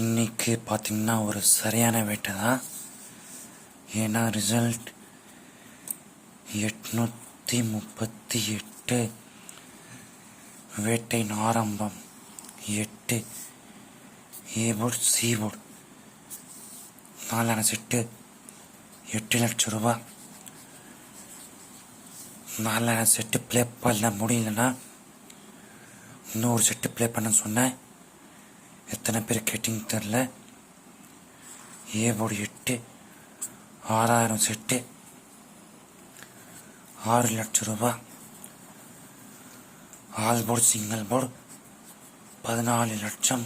இன்றைக்கி பார்த்திங்கன்னா ஒரு சரியான வேட்டை தான். ஏன்னா ரிசல்ட் 838. வேட்டையின் ஆரம்பம் 8. ஏபோர்ட் சீபோர்ட் 4 செட்டு 8 லட்சம் ரூபா. 4 செட்டு ப்ளே பண்ண முடியலன்னா இன்னொரு செட்டு ப்ளே பண்ண சொன்னேன். எத்தனை பேர் கேட்டிங்க தெரில. ஏபோர்டு 8 6000 செட்டு 6 லட்சம் ரூபா. ஆல் போர்டு சிங்கிள் போர்டு 14 லட்சம்.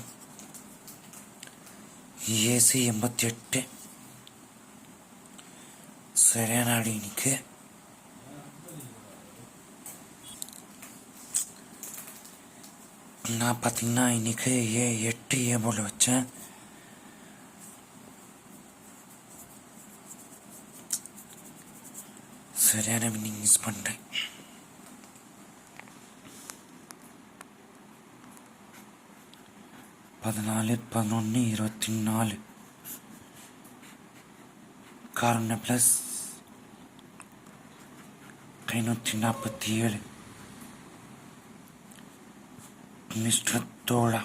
ஏசி 88. சரியான அடி இன்னைக்கு. நான் பார்த்தீங்கன்னா இன்னைக்கு 8 ஏபோர்டில் வச்சேன். சரியான வின்னிங் மிஸ் பண்ணிட்டேன். பதினாலு 11 24 காரண ப்ளஸ் 547. மிஸ்டர் தோழா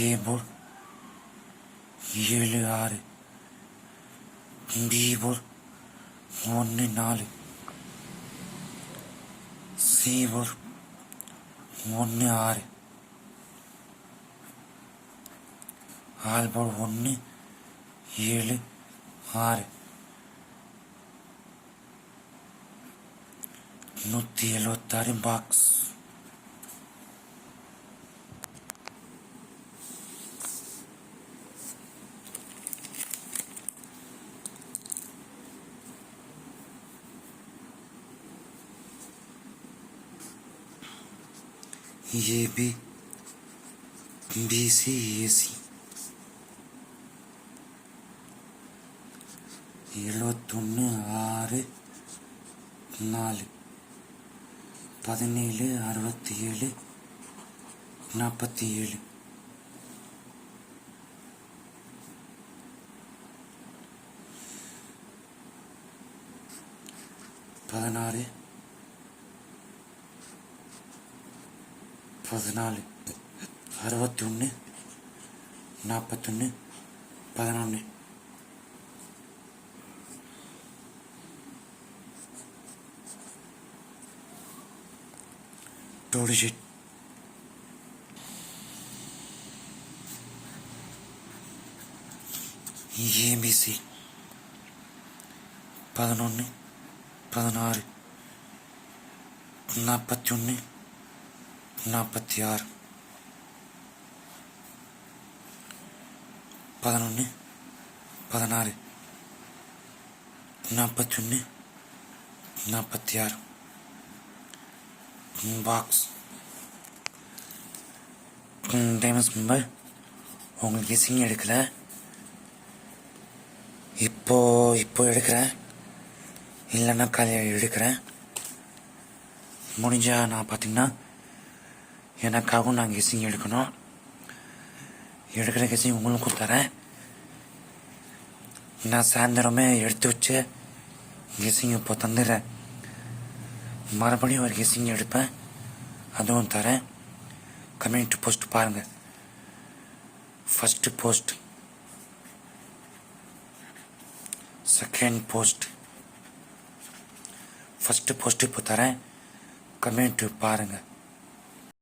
A board 7 6. B board 1 4. C board 1 6. All board 1 7 6. 176 box. AB BC AC 71 6 4. 17 67 47. 16 14 61 41 11. டோடிஷிட் ABC 11 16 41 46. 11 16 41 46. Box. டைமஸ் member உங்களுக்கு கெஸ்ஸிங் எடுக்கலை. இப்போ எடுக்கிறேன், இல்லைன்னா காலையில் எடுக்கிறேன். முடிஞ்சால் நான் பார்த்தீங்கன்னா எனக்காகவும் நான் கெஸ்ஸிங் எடுக்கணும். எடுக்கிற கெஸ்ஸிங் உங்களுக்கும் தரேன். நான் சாயந்தரமே எடுத்து வச்சு கெஸ்ஸிங் இப்போ தந்துடுறேன். மறுபடியும் ஒரு கெஸ்ஸிங் எடுப்பேன், அதுவும் தரேன். கம்யூனிட்டி போஸ்ட் பாருங்கள். First post, second post, first post இப்போ தரேன். கம்யூனிட்டி பாருங்கள்.